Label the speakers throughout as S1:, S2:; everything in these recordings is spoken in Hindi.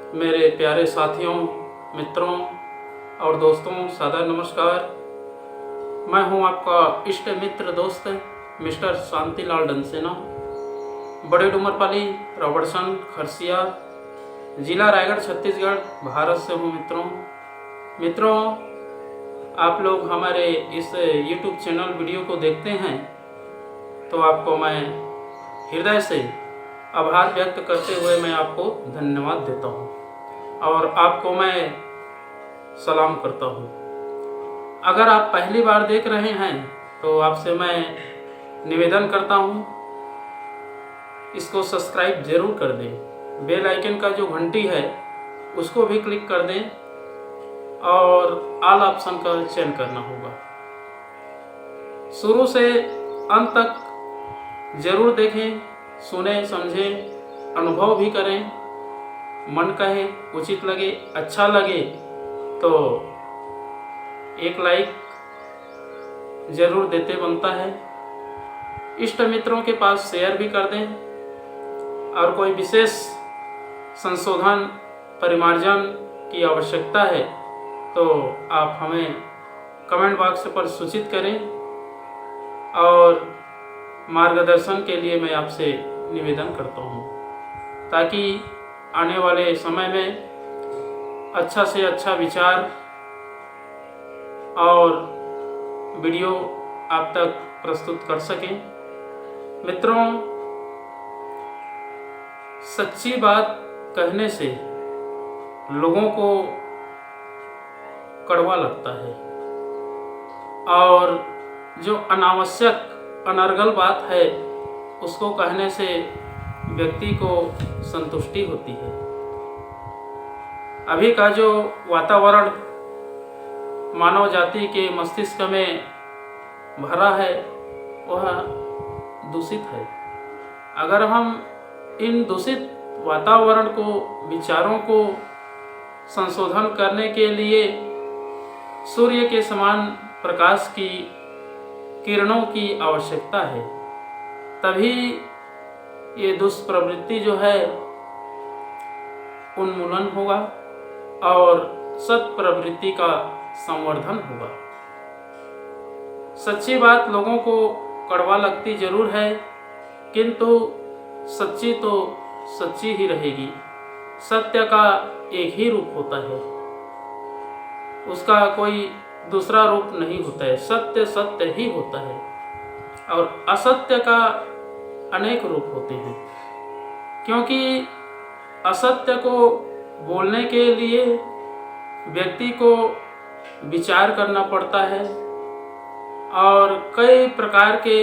S1: मेरे प्यारे साथियों, मित्रों और दोस्तों, सादर नमस्कार। मैं हूं आपका इष्ट मित्र दोस्त मिस्टर शांतिलाल डंसेना, बड़े डूमरपाली, रॉबर्टसन, खरसिया, जिला रायगढ़, छत्तीसगढ़, भारत से हूं। मित्रों, आप लोग हमारे इस YouTube चैनल वीडियो को देखते हैं तो आपको मैं हृदय से आभार व्यक्त करते हुए मैं आपको धन्यवाद देता हूं और आपको मैं सलाम करता हूं। अगर आप पहली बार देख रहे हैं तो आपसे मैं निवेदन करता हूं, इसको सब्सक्राइब जरूर कर दें। बेल आइकन का जो घंटी है उसको भी क्लिक कर दें और ऑल ऑप्शन का चयन करना होगा। शुरू से अंत तक जरूर देखें, सुने, समझें, अनुभव भी करें। मन कहे, उचित लगे, अच्छा लगे तो एक लाइक जरूर देते बनता है। इष्ट मित्रों के पास शेयर भी कर दें और कोई विशेष संशोधन, परिमार्जन की आवश्यकता है तो आप हमें कमेंट बॉक्स पर सूचित करें और मार्गदर्शन के लिए मैं आपसे निवेदन करता हूं, ताकि आने वाले समय में अच्छा से अच्छा विचार और वीडियो आप तक प्रस्तुत कर सकें। मित्रों, सच्ची बात कहने से लोगों को कड़वा लगता है और जो अनावश्यक अनर्गल बात है उसको कहने से व्यक्ति को संतुष्टि होती है। अभी का जो वातावरण मानव जाति के मस्तिष्क में भरा है वह दूषित है। अगर हम इन दूषित वातावरण को, विचारों को संशोधन करने के लिए सूर्य के समान प्रकाश की किरणों की आवश्यकता है, तभी ये दुष्प्रवृत्ति जो है उन्मूलन होगा और सत प्रवृत्ति का संवर्धन होगा। सच्ची बात लोगों को कड़वा लगती जरूर है, किंतु सच्ची तो सच्ची ही रहेगी। सत्य का एक ही रूप होता है, उसका कोई दूसरा रूप नहीं होता है। सत्य सत्य ही होता है और असत्य का अनेक रूप होते हैं, क्योंकि असत्य को बोलने के लिए व्यक्ति को विचार करना पड़ता है और कई प्रकार के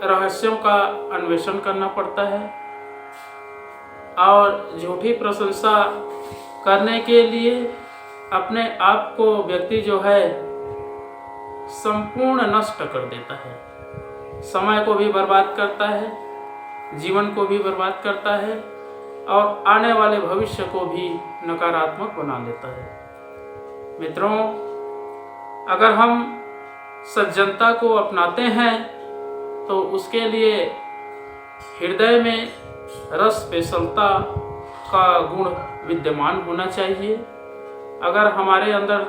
S1: रहस्यों का अन्वेषण करना पड़ता है और झूठी प्रशंसा करने के लिए अपने आप को व्यक्ति जो है संपूर्ण नष्ट कर देता है। समय को भी बर्बाद करता है, जीवन को भी बर्बाद करता है और आने वाले भविष्य को भी नकारात्मक बना लेता है। मित्रों, अगर हम सज्जनता को अपनाते हैं तो उसके लिए हृदय में रस पेशलता का गुण विद्यमान होना चाहिए। अगर हमारे अंदर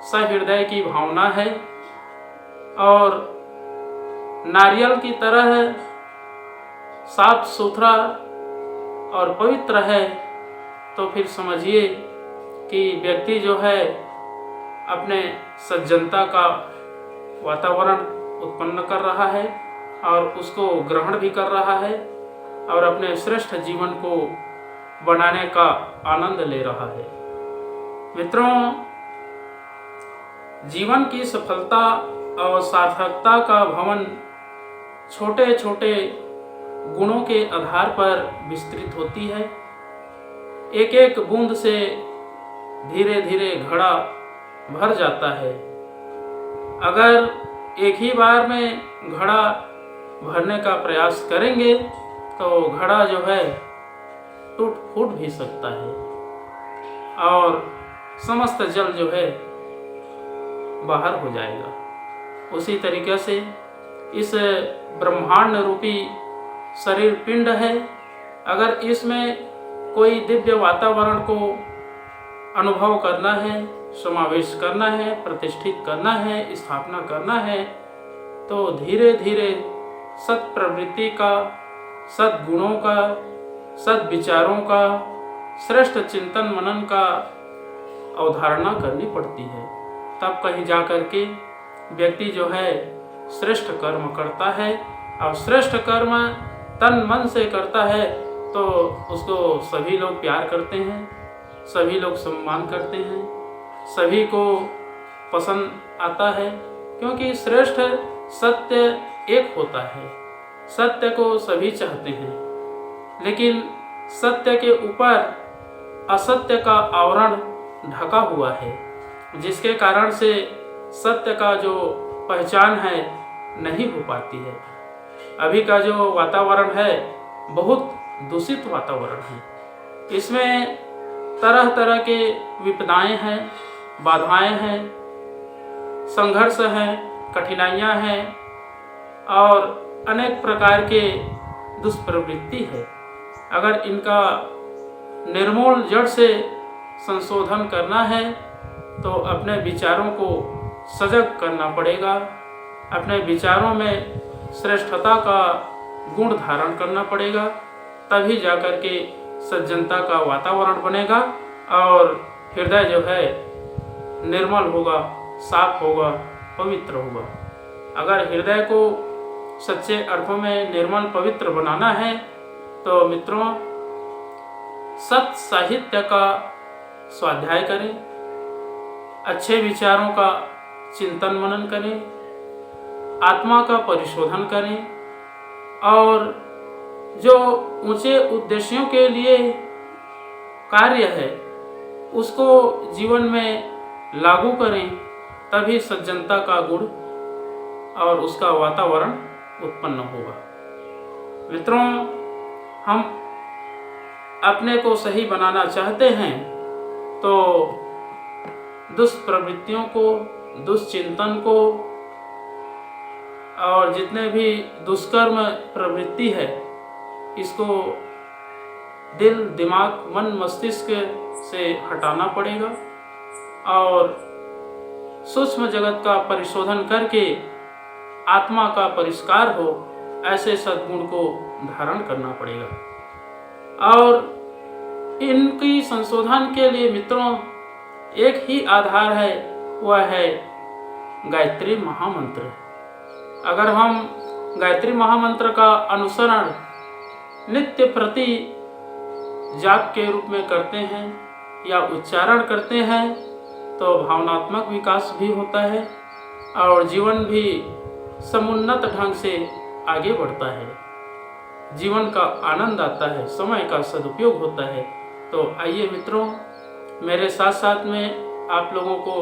S1: सहृदय की भावना है और नारियल की तरह साफ सुथरा और पवित्र है तो फिर समझिए कि व्यक्ति जो है अपने सज्जनता का वातावरण उत्पन्न कर रहा है और उसको ग्रहण भी कर रहा है और अपने श्रेष्ठ जीवन को बनाने का आनंद ले रहा है। मित्रों, जीवन की सफलता और सार्थकता का भवन छोटे छोटे गुणों के आधार पर विस्तृत होती है। एक एक बूंद से धीरे धीरे घड़ा भर जाता है। अगर एक ही बार में घड़ा भरने का प्रयास करेंगे तो घड़ा जो है टूट फूट भी सकता है और समस्त जल जो है बाहर हो जाएगा। उसी तरीके से इस ब्रह्मांड रूपी शरीर पिंड है, अगर इसमें कोई दिव्य वातावरण को अनुभव करना है, समावेश करना है, प्रतिष्ठित करना है, स्थापना करना है, तो धीरे धीरे सत प्रवृत्ति का, सद्गुणों का, सद विचारों का, श्रेष्ठ चिंतन मनन का अवधारणा करनी पड़ती है। तब कहीं जा कर के व्यक्ति जो है श्रेष्ठ कर्म करता है, और श्रेष्ठ कर्म तन मन से करता है तो उसको सभी लोग प्यार करते हैं, सभी लोग सम्मान करते हैं, सभी को पसंद आता है, क्योंकि श्रेष्ठ सत्य एक होता है। सत्य को सभी चाहते हैं, लेकिन सत्य के ऊपर असत्य का आवरण ढका हुआ है, जिसके कारण से सत्य का जो पहचान है नहीं हो पाती है। अभी का जो वातावरण है बहुत दूषित वातावरण है। इसमें तरह तरह के विपदाएं हैं, बाधाएं हैं, संघर्ष हैं, कठिनाइयां हैं और अनेक प्रकार के दुष्प्रवृत्ति है। अगर इनका निर्मूल जड़ से संशोधन करना है तो अपने विचारों को सजग करना पड़ेगा, अपने विचारों में श्रेष्ठता का गुण धारण करना पड़ेगा, तभी जाकर के सज्जनता का वातावरण बनेगा और हृदय जो है निर्मल होगा, साफ होगा, पवित्र होगा। अगर हृदय को सच्चे अर्थों में निर्मल पवित्र बनाना है तो मित्रों सत साहित्य का स्वाध्याय करें, अच्छे विचारों का चिंतन मनन करें, आत्मा का परिशोधन करें और जो ऊंचे उद्देश्यों के लिए कार्य है उसको जीवन में लागू करें, तभी सज्जनता का गुण और उसका वातावरण उत्पन्न होगा। मित्रों, हम अपने को सही बनाना चाहते हैं तो दुष्प्रवृत्तियों को, दुष्चिंतन को और जितने भी दुष्कर्म प्रवृत्ति है इसको दिल, दिमाग, मन, मस्तिष्क से हटाना पड़ेगा और सूक्ष्म जगत का परिशोधन करके आत्मा का परिष्कार हो, ऐसे सद्गुण को धारण करना पड़ेगा। और इनकी संशोधन के लिए मित्रों एक ही आधार है, वह है गायत्री महामंत्र। अगर हम गायत्री महामंत्र का अनुसरण नित्य प्रति जाप के रूप में करते हैं या उच्चारण करते हैं तो भावनात्मक विकास भी होता है और जीवन भी समुन्नत ढंग से आगे बढ़ता है, जीवन का आनंद आता है, समय का सदुपयोग होता है। तो आइए मित्रों, मेरे साथ साथ में आप लोगों को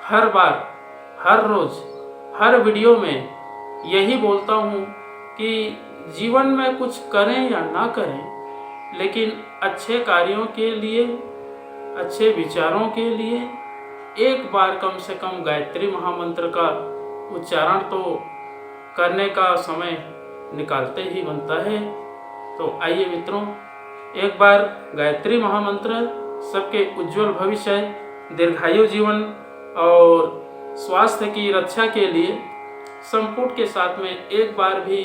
S1: हर बार, हर रोज़, हर वीडियो में यही बोलता हूँ कि जीवन में कुछ करें या ना करें, लेकिन अच्छे कार्यों के लिए, अच्छे विचारों के लिए एक बार कम से कम गायत्री महामंत्र का उच्चारण तो करने का समय निकालते ही बनता है। तो आइए मित्रों, एक बार गायत्री महामंत्र सबके उज्जवल भविष्य, दीर्घायु जीवन और स्वास्थ्य की रक्षा के लिए संपुट के साथ में एक बार भी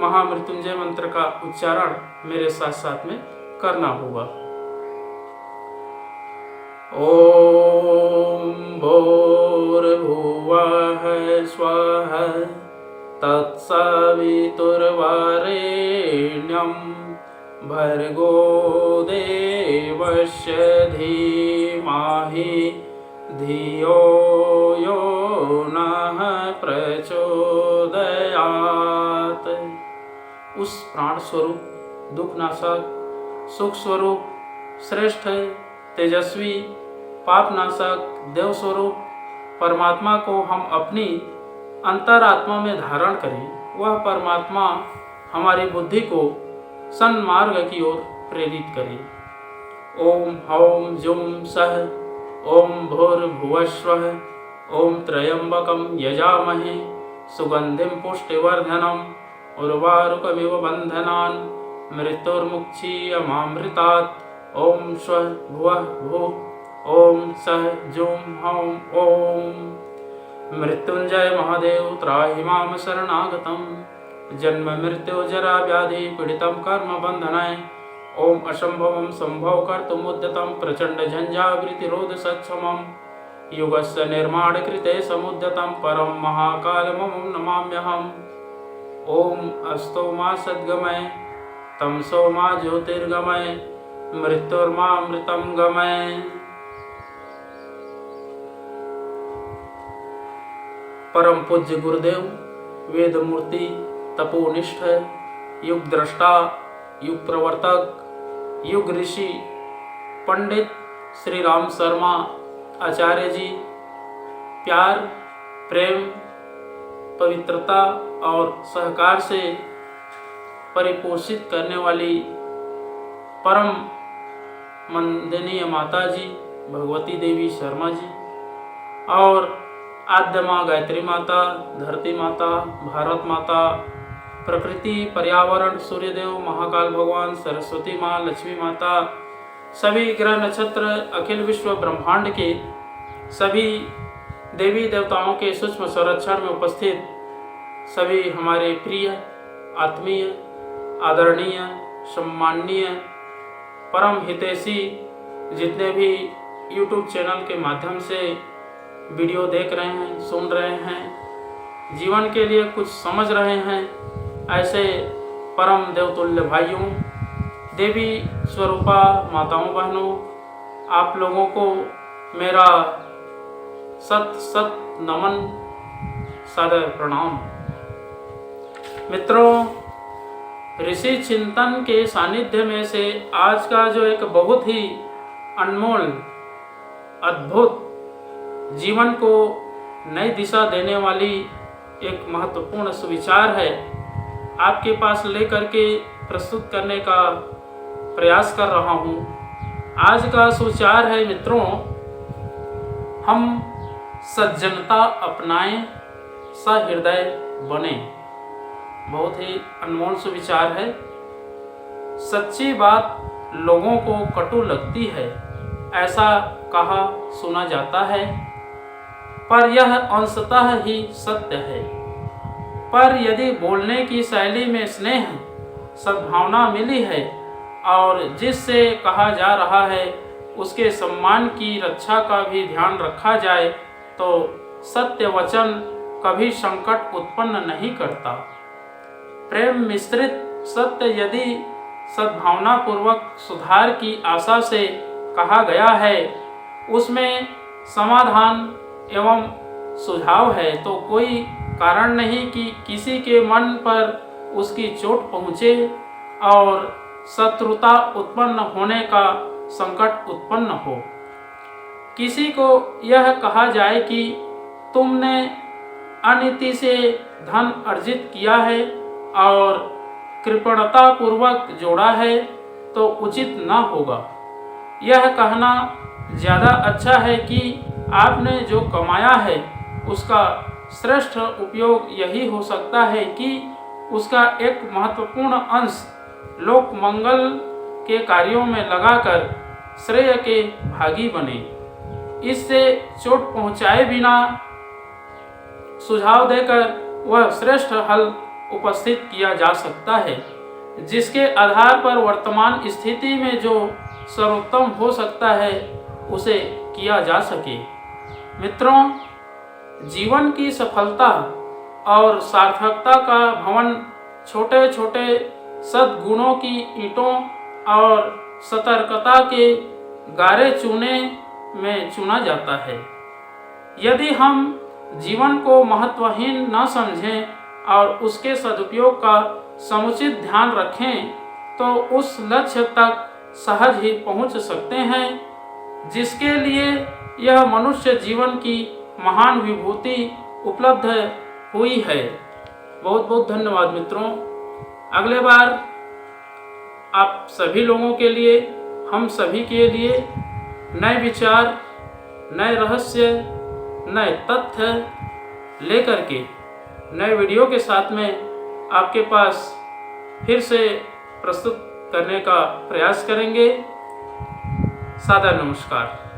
S1: महामृत्युंजय मंत्र का उच्चारण मेरे साथ साथ में करना होगा। ओम भूर्भुवः स्वः तत्सवितुर्वरेण्यं भर्गो देवस्य धीमहि धियो यो नः प्रचोदयात्। उस प्राण स्वरूप, दुखनाशक, सुख स्वरूप, श्रेष्ठ, तेजस्वी, पापनाशक, देव स्वरूप परमात्मा को हम अपनी अंतरात्मा में धारण करें। वह परमात्मा हमारी बुद्धि को सन्मार्ग की ओर प्रेरित करे। ओम हौम जुम सह ओम भूर्भुवस्वः ओम त्र्यंबकं यजामहे सुगंधिं पुष्टिवर्धनम् उर्वारुकमिव बन्धनान् मृत्युर्मुक्षीयमामृतात्। ओम स्वः भुवः भुः। ओम सः जुं हौं ओम। मृत्युंजय महादेव त्राहि मां शरणागतं। जन्म मृत्यु जरा व्याधि पीडितं कर्म बंधनाय। ओम असंभवं संभव कर्तुमुद्यतं प्रचंड झंझावृतिरोध सक्षमं। युगस्य निर्माण कृते समुद्यतं परम महाकालमं नमाम्यहम्। ओम अस्तो मा सद्गमय तमसो मा ज्योतिर्गमय मृत्युर्मामृतं गमय। परम पूज्य गुरुदेव वेद मूर्ति तपोनिष्ठ युग दृष्टा युग प्रवर्तक युग ऋषि पंडित श्री राम शर्मा आचार्य जी, प्यार प्रेम पवित्रता और सहकार से परिपोषित करने वाली परम वंदनीय माता जी भगवती देवी शर्मा जी, और आद्य माँ गायत्री माता, धरती माता, भारत माता, प्रकृति, पर्यावरण, सूर्यदेव, महाकाल भगवान, सरस्वती माँ, लक्ष्मी माता, सभी ग्रह नक्षत्र, अखिल विश्व ब्रह्मांड के सभी देवी देवताओं के सूक्ष्म संरक्षण में उपस्थित सभी हमारे प्रिय, आत्मीय, आदरणीय, सम्माननीय, परम हितैषी जितने भी YouTube चैनल के माध्यम से वीडियो देख रहे हैं, सुन रहे हैं, जीवन के लिए कुछ समझ रहे हैं, ऐसे परम देवतुल्य भाइयों, देवी स्वरूपा माताओं बहनों, आप लोगों को मेरा सत सत नमन, सादर प्रणाम। मित्रों, ऋषि चिंतन के सानिध्य में से आज का जो एक बहुत ही अनमोल, अद्भुत, जीवन को नई दिशा देने वाली एक महत्वपूर्ण सुविचार है, आपके पास लेकर के प्रस्तुत करने का प्रयास कर रहा हूँ। आज का सुविचार है मित्रों, हम सज्जनता अपनाएं, सहृदय बने। बहुत ही अनमोल सुविचार है। सच्ची बात लोगों को कटु लगती है, ऐसा कहा सुना जाता है, पर यह अंशतः ही सत्य है। पर यदि बोलने की शैली में स्नेह, सद्भावना मिली है और जिससे कहा जा रहा है उसके सम्मान की रक्षा का भी ध्यान रखा जाए तो सत्य वचन कभी संकट उत्पन्न नहीं करता। प्रेम मिश्रित सत्य यदि सद्भावना पूर्वक सुधार की आशा से कहा गया है, उसमें समाधान एवं सुझाव है, तो कोई कारण नहीं कि किसी के मन पर उसकी चोट पहुँचे और शत्रुता उत्पन्न होने का संकट उत्पन्न हो। किसी को यह कहा जाए कि तुमने अनीति से धन अर्जित किया है और कृपणता पूर्वक जोड़ा है, तो उचित न होगा। यह कहना ज़्यादा अच्छा है कि आपने जो कमाया है उसका श्रेष्ठ उपयोग यही हो सकता है कि उसका एक महत्वपूर्ण अंश लोक मंगल के कार्यों में लगाकर श्रेय के भागी बने। इससे चोट पहुंचाए बिना सुझाव देकर वह श्रेष्ठ हल उपस्थित किया जा सकता है, जिसके आधार पर वर्तमान स्थिति में जो सर्वोत्तम हो सकता है उसे किया जा सके। मित्रों, जीवन की सफलता और सार्थकता का भवन छोटे छोटे सद्गुणों की ईंटों और सतर्कता के गारे चूने में चुना जाता है। यदि हम जीवन को महत्वहीन न समझें और उसके सदुपयोग का समुचित ध्यान रखें तो उस लक्ष्य तक सहज ही पहुंच सकते हैं जिसके लिए यह मनुष्य जीवन की महान विभूति उपलब्ध हुई है। बहुत बहुत धन्यवाद मित्रों। अगले बार आप सभी लोगों के लिए, हम सभी के लिए नए विचार, नए रहस्य, नए तथ्य लेकर के नए वीडियो के साथ में आपके पास फिर से प्रस्तुत करने का प्रयास करेंगे। सादर नमस्कार।